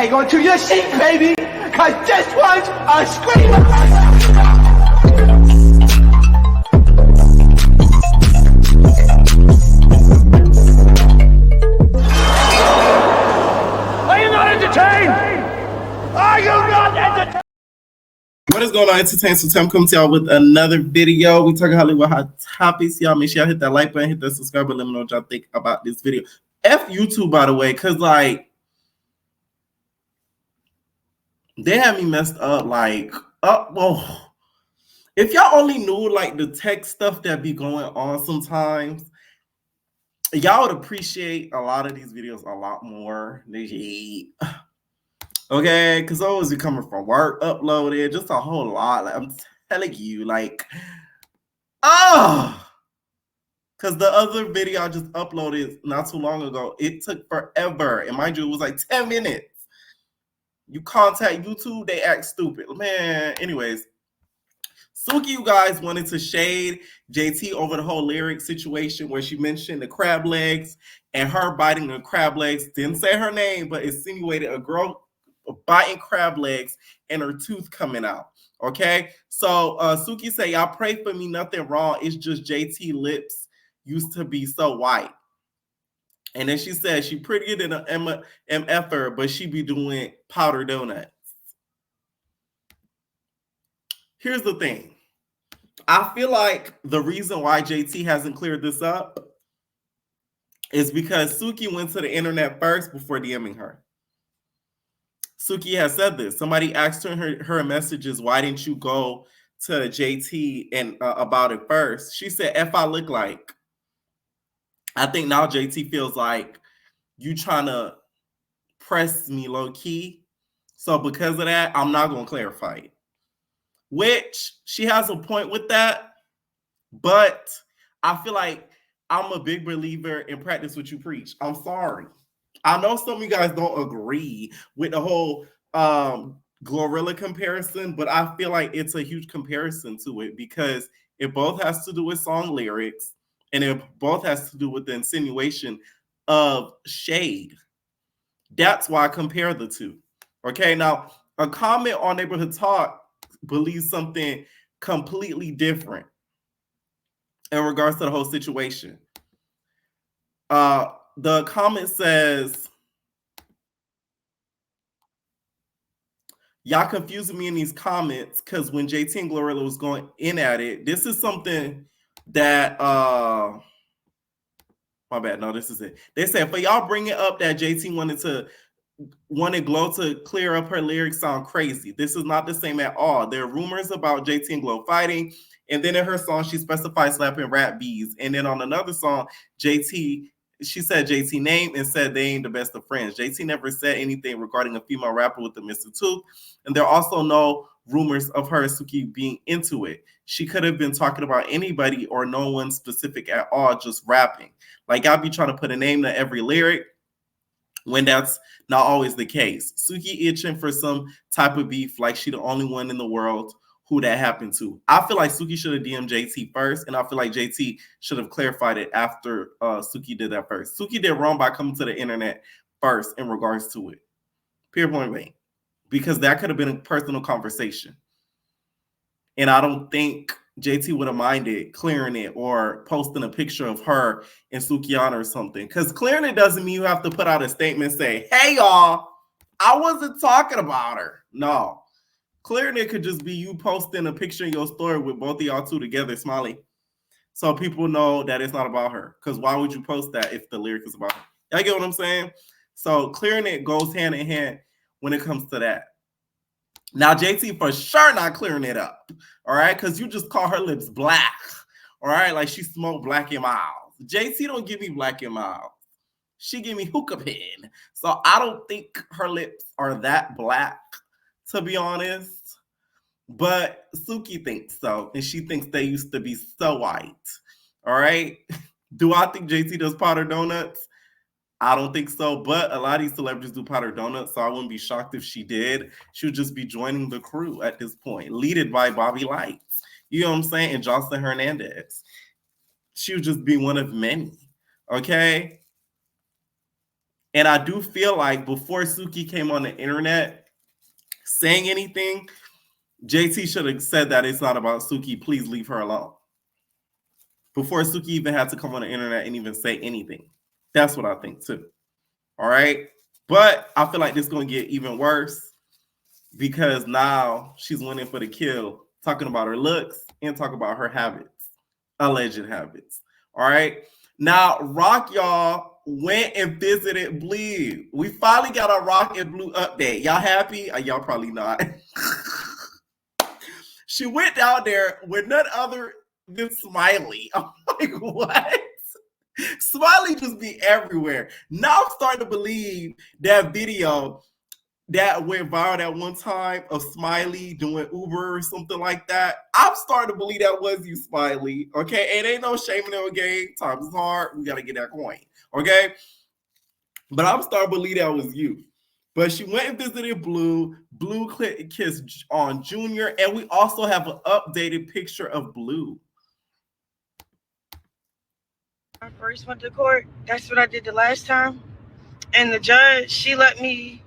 hang on to your seat, baby, because this one's a screamer. Are you not entertained? Are you not entertained? What is going on, Entertain? So Tim coming to y'all with another video. We talking Hollywood hot topics. Y'all make sure y'all hit that like button, hit that subscribe button. Let me know what y'all think about this video. F YouTube, by the way, because like they had me messed up. Like, well, if y'all only knew like the tech stuff that be going on sometimes, y'all would appreciate a lot of these videos a lot more. Okay, because those are coming from work, uploaded, just a whole lot. Like I'm telling you, like, because the other video I just uploaded not too long ago, it took forever. And mind you, it was like 10 minutes. You contact YouTube, they act stupid. Man, anyways, Suki, you guys wanted to shade JT over the whole lyric situation where she mentioned the crab legs and her biting the crab legs. Didn't say her name, but insinuated a girl biting crab legs and her tooth coming out. Okay, so Suki said, y'all pray for me, nothing wrong. It's just JT lips used to be so white. And then she said she prettier than an MFer, but she be doing powder donuts. Here's the thing. I feel like the reason why JT hasn't cleared this up is because Suki went to the internet first before DMing her. Suki has said this. Somebody asked her messages, why didn't you go to JT and about it first? She said, F I look like. I think now JT feels like you trying to press me low key. So because of that, I'm not going to clarify it. Which she has a point with that. But I feel like I'm a big believer in practice what you preach. I'm sorry. I know some of you guys don't agree with the whole Glorilla comparison, but I feel like it's a huge comparison to it because it both has to do with song lyrics and it both has to do with the insinuation of shade. That's why I compare the two. Okay, now a comment on Neighborhood Talk believes something completely different in regards to the whole situation. The comment says, y'all confusing me in these comments because when JT and Glorilla was going in at it, this is something that, my bad, no, this is it. They said, for y'all bringing up that JT wanted Glow to clear up her lyrics sound crazy. This is not the same at all. There are rumors about JT and Glow fighting, and then in her song, she specified slapping rap bees. And then on another song, she said JT name and said they ain't the best of friends. JT never said anything regarding a female rapper with a Mr. Tooth. And there are also no rumors of her and Suki being into it. She could have been talking about anybody or no one specific at all, just rapping. Like I'll be trying to put a name to every lyric when that's not always the case. Suki itching for some type of beef like she the only one in the world who that happened to. I feel like Suki should have DM'd JT first, and I feel like JT should have clarified it after Suki did that first. Suki did wrong by coming to the internet first in regards to it. Period, point blank. Because that could have been a personal conversation. And I don't think JT would have minded clearing it or posting a picture of her and Sukihana or something. Because clearing it doesn't mean you have to put out a statement and say, hey, y'all, I wasn't talking about her. No. Clearing it could just be you posting a picture in your story with both of y'all two together, smiley. So people know that it's not about her. Because why would you post that if the lyric is about her? Y'all get what I'm saying? So clearing it goes hand in hand when it comes to that. Now, JT for sure not clearing it up. All right? Because you just call her lips black. All right? Like she smoked black in mouth. JT don't give me black in mouth. She give me hookah pin. So I don't think her lips are that black, to be honest. But Suki thinks so. And she thinks they used to be so white. All right? Do I think JT does powder donuts? I don't think so. But a lot of these celebrities do powder donuts. So I wouldn't be shocked if she did. She would just be joining the crew at this point. Leaded by Bobby Lights. You know what I'm saying? And Jocelyn Hernandez. She would just be one of many. Okay? And I do feel like before Suki came on the internet saying anything, JT should have said that it's not about Suki. Please leave her alone. Before Suki even had to come on the internet and even say anything. That's what I think too. All right. But I feel like this is going to get even worse because now she's winning for the kill, talking about her looks and talking about her habits, alleged habits. All right. Now, Rock, y'all, went and visited Blue. We finally got a Rock and Blue update. Y'all happy? Y'all probably not. She went down there with none other than Smiley. I'm like, what? Smiley just be everywhere. Now I'm starting to believe that video that went viral at one time of Smiley doing Uber or something like that. I'm starting to believe that was you, Smiley. Okay, it ain't no shame in the game. Times is hard. We gotta get that coin. Okay, but I'm starting to believe that was you. But she went and visited Blue. Blue kissed on Junior, and we also have an updated picture of Blue. I first went to court. That's what I did the last time, and the judge she let me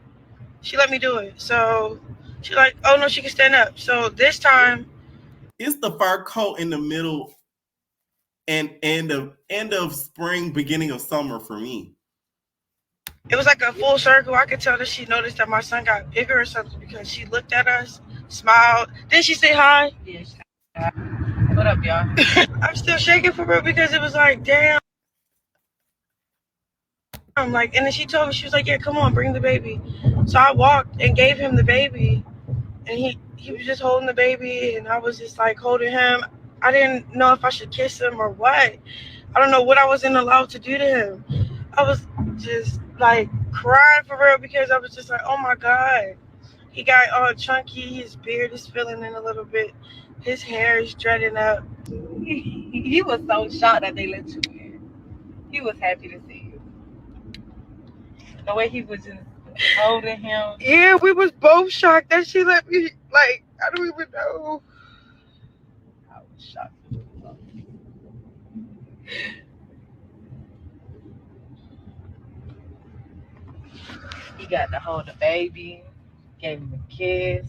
do it. So she's like, oh no, she can stand up. So this time, it's the fur coat in the middle and end of spring, beginning of summer for me. It was like a full circle. I could tell that she noticed that my son got bigger or something because she looked at us, smiled. Then she said hi. Yes. What up, y'all? I'm still shaking for her because it was like, damn. I'm like, and then she told me, she was like, yeah, come on, bring the baby. So I walked and gave him the baby, and he was just holding the baby, and I was just like holding him. I didn't know if I should kiss him or what. I don't know what I wasn't allowed to do to him. I was just like crying for real because I was just like, oh my God. He got all chunky. His beard is filling in a little bit. His hair is dreading up. He was so shocked that they let you in. He was happy to see you. The way he was just holding him. Yeah, we was both shocked that she let me, like, I don't even know. I was shocked. He got to hold the baby, gave him a kiss.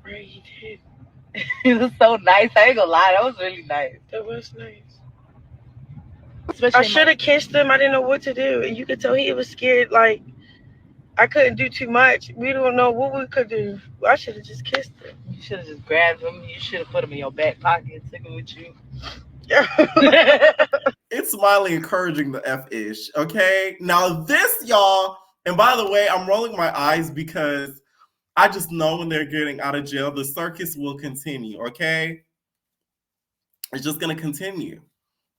Right, he did. It was so nice. I ain't gonna lie, that was really nice. That was nice. Especially I should have kissed him. I didn't know what to do. And you could tell he was scared, like, I couldn't do too much. We don't know what we could do. I should have just kissed him. You should have just grabbed him. You should have put him in your back pocket and took him with you. It's Smiley encouraging the F-ish, okay? Now this, y'all, and by the way, I'm rolling my eyes because I just know when they're getting out of jail, the circus will continue, okay? It's just going to continue.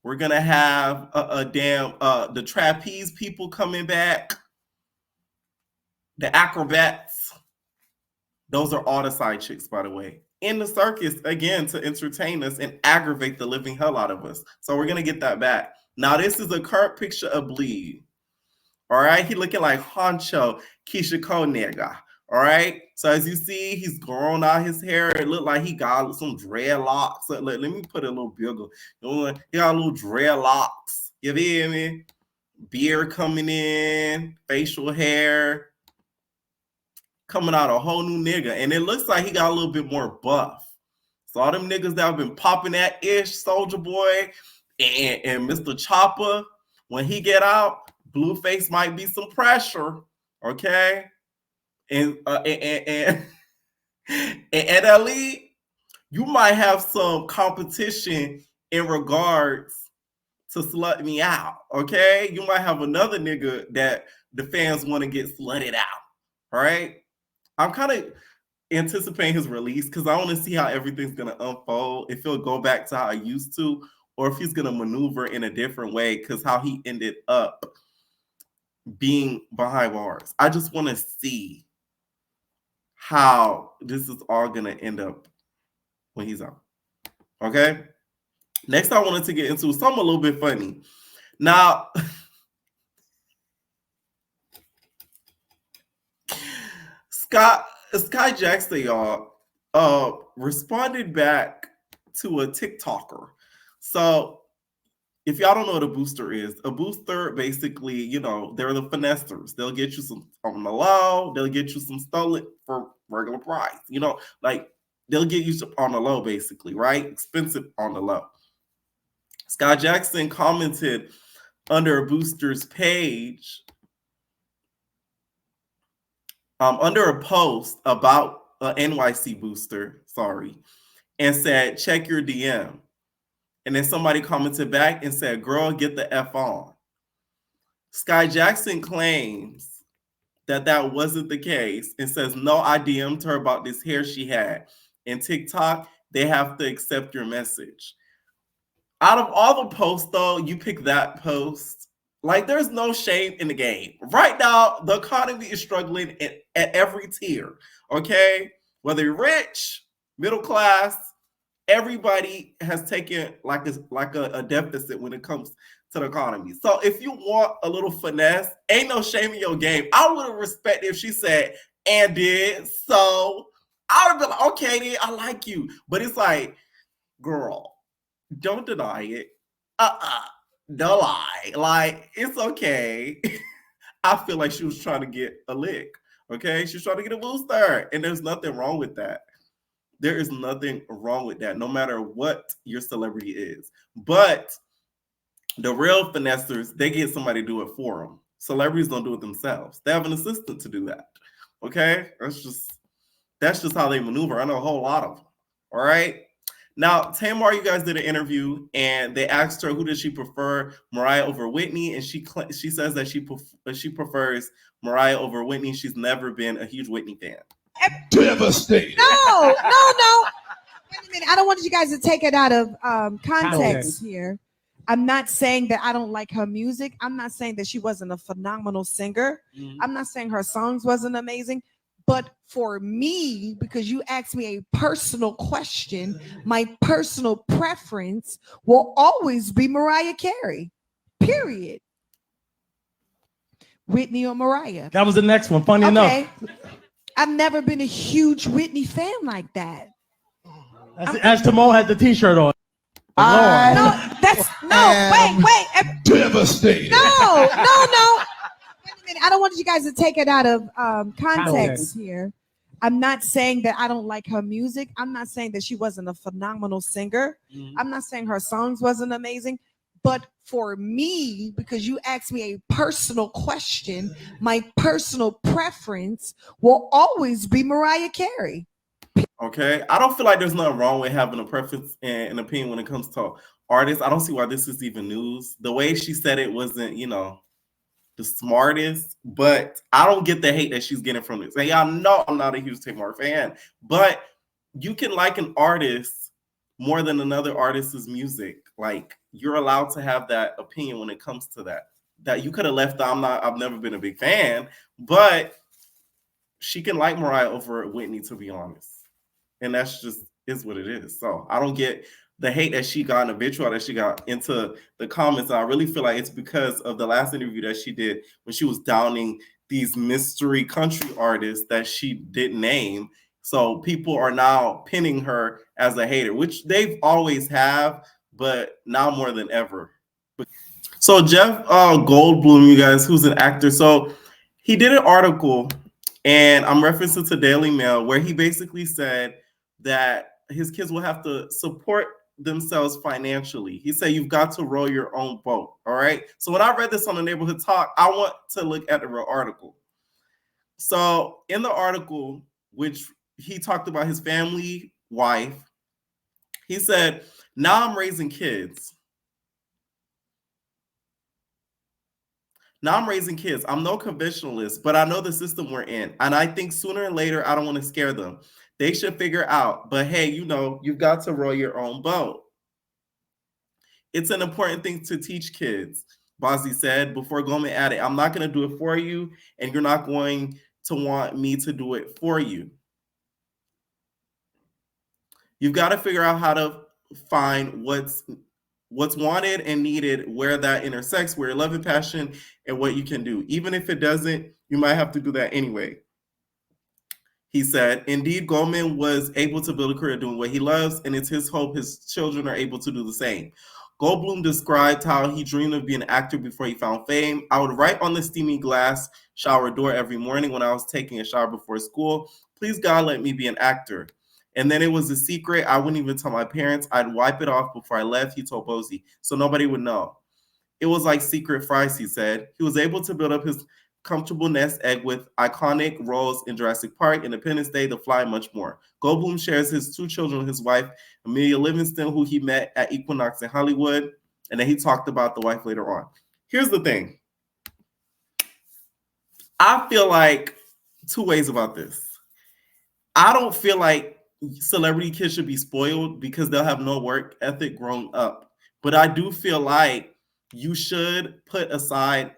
We're going to have the trapeze people coming back, the acrobats. Those are all the side chicks, by the way. In the circus, again, to entertain us and aggravate the living hell out of us. So we're going to get that back. Now, this is a current picture of Bleed. All right? He looking like Honcho Keisha Nigga. All right? So as you see, he's growing out his hair. It looked like he got some dreadlocks. Let me put a little bigger. He got a little dreadlocks. You feel me? Beard coming in, facial hair. Coming out a whole new nigga. And it looks like he got a little bit more buff. So all them niggas that have been popping that ish, Soldier Boy and Mr. Chopper, when he get out, Blueface might be some pressure. Okay? And Ellie, you might have some competition in regards to slut me out. Okay? You might have another nigga that the fans want to get slutted out. All right? I'm kind of anticipating his release because I want to see how everything's going to unfold. If he'll go back to how he used to, or if he's going to maneuver in a different way because how he ended up being behind bars. I just want to see how this is all going to end up when he's out. Okay? Next, I wanted to get into something a little bit funny. Now, Skai Jackson, y'all, responded back to a TikToker. So if y'all don't know what a booster is, a booster basically, you know, they're the finessers. They'll get you some on the low, they'll get you some stolen for regular price. You know, like they'll get you some on the low, basically, right? Expensive on the low. Skai Jackson commented under a booster's page, under a post about an NYC booster, and said, check your DM. And then somebody commented back and said, girl, get the F on. Skai Jackson claims that that wasn't the case and says, no, I DM'd her about this hair she had. And TikTok, they have to accept your message. Out of all the posts, though, you pick that post. Like, there's no shame in the game. Right now, the economy is struggling at every tier, okay? Whether you're rich, middle class, everybody has taken like a deficit when it comes to the economy. So if you want a little finesse, ain't no shame in your game. I would have respected if she said, and did, so I would have been like, okay, then I like you. But it's like, girl, don't deny it. Don't lie. Like, it's okay. I feel like she was trying to get a lick. Okay? She's trying to get a booster. And there's nothing wrong with that. There is nothing wrong with that, no matter what your celebrity is. But the real finessers, they get somebody to do it for them. Celebrities don't do it themselves. They have an assistant to do that. Okay? That's just how they maneuver. I know a whole lot of them. All right? Now, Tamar, you guys did an interview, and they asked her who does she prefer, Mariah over Whitney, and she says that she prefers Mariah over Whitney. She's never been a huge Whitney fan. Devastating. No. Wait a minute. I don't want you guys to take it out of context here. I'm not saying that I don't like her music. I'm not saying that she wasn't a phenomenal singer. Mm-hmm. I'm not saying her songs wasn't amazing. But for me, because you asked me a personal question, my personal preference will always be Mariah Carey. Period. Whitney or Mariah. That was the next one. Funny enough. I've never been a huge Whitney fan like that. As Tamar had the T-shirt on. Wait. Devastating. No. Wait a minute. I don't want you guys to take it out of context here. I'm not saying that I don't like her music. I'm not saying that she wasn't a phenomenal singer. Mm-hmm. I'm not saying her songs wasn't amazing. But for me, because you asked me a personal question, my personal preference will always be Mariah Carey. Okay, I don't feel like there's nothing wrong with having a preference and an opinion when it comes to artists. I don't see why this is even news. The way she said it wasn't, the smartest, but I don't get the hate that she's getting from this. And y'all know I'm not a huge Tamar fan, but you can like an artist more than another artist's music. Like, you're allowed to have that opinion when it comes to that. That you could have left out. I've never been a big fan, but she can like Mariah over Whitney, to be honest. And that's just is what it is. So I don't get the hate that she got and the vitriol that she got into the comments. I really feel like it's because of the last interview that she did when she was downing these mystery country artists that she didn't name. So people are now pinning her as a hater, which they've always have, but now more than ever. So Jeff Goldblum, you guys, who's an actor. So he did an article, and I'm referencing to Daily Mail, where he basically said that his kids will have to support themselves financially. He said, you've got to row your own boat. All right. So when I read this on the Neighborhood Talk, I want to look at the real article. So in the article, which he talked about his family, wife, he said, now I'm raising kids. I'm no conventionalist, but I know the system we're in. And I think sooner or later, I don't want to scare them. They should figure out, but hey, you've got to row your own boat. It's an important thing to teach kids, Bozzy said. Before Goldman added, I'm not going to do it for you, and you're not going to want me to do it for you. You've got to figure out how to find what's wanted and needed, where that intersects, where your love and passion and what you can do. Even if it doesn't, you might have to do that anyway. He said, indeed, Goldman was able to build a career doing what he loves, and it's his hope his children are able to do the same. Goldblum described how he dreamed of being an actor before he found fame. I would write on the steamy glass shower door every morning when I was taking a shower before school, please God, let me be an actor. And then it was a secret. I wouldn't even tell my parents. I'd wipe it off before I left, he told Bosie, so nobody would know. It was like secret fries, he said. He was able to build up his comfortable nest egg with iconic roles in Jurassic Park, Independence Day, The Fly, and much more. Goldblum shares his 2 children with his wife, Amelia Livingston, who he met at Equinox in Hollywood, and then he talked about the wife later on. Here's the thing. I feel like 2 ways about this. I don't feel like celebrity kids should be spoiled because they'll have no work ethic growing up. But I do feel like you should put aside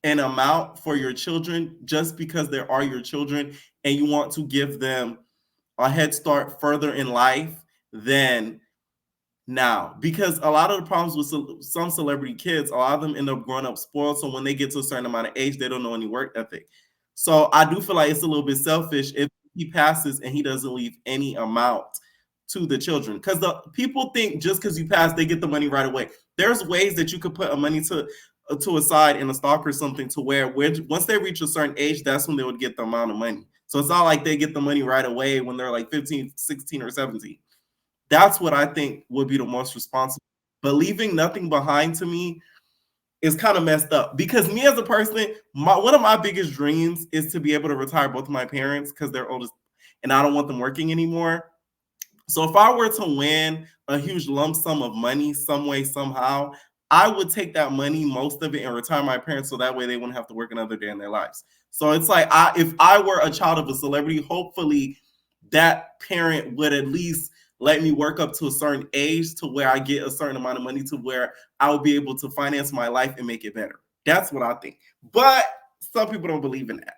an amount for your children just because they are your children and you want to give them a head start further in life than now. Because a lot of the problems with some celebrity kids, a lot of them end up growing up spoiled. So when they get to a certain amount of age, they don't know any work ethic. So I do feel like it's a little bit selfish if he passes and he doesn't leave any amount to the children. Because the people think just because you pass, they get the money right away. There's ways that you could put a money to a side in a stock or something to where once they reach a certain age, that's when they would get the amount of money. So it's not like they get the money right away when they're like 15, 16, or 17. That's what I think would be the most responsible. But leaving nothing behind to me is kind of messed up because me as a person, one of my biggest dreams is to be able to retire both of my parents because they're oldest and I don't want them working anymore. So if I were to win a huge lump sum of money some way, somehow, I would take that money, most of it, and retire my parents so that way they wouldn't have to work another day in their lives. So it's like if I were a child of a celebrity, hopefully that parent would at least let me work up to a certain age to where I get a certain amount of money to where I will be able to finance my life and make it better. That's what I think. But some people don't believe in that.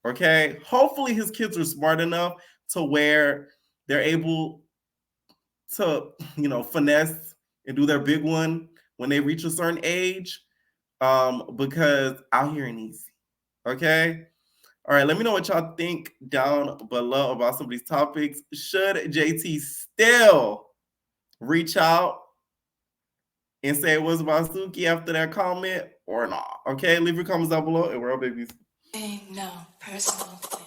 Okay? Hopefully his kids are smart enough to where they're able to, finesse and do their big one when they reach a certain age, because out here ain't easy. Okay? All right, let me know what y'all think down below about some of these topics. Should JT still reach out and say it was about Suki after that comment or not? Okay, leave your comments down below and we're all babies. Ain't no personal thing.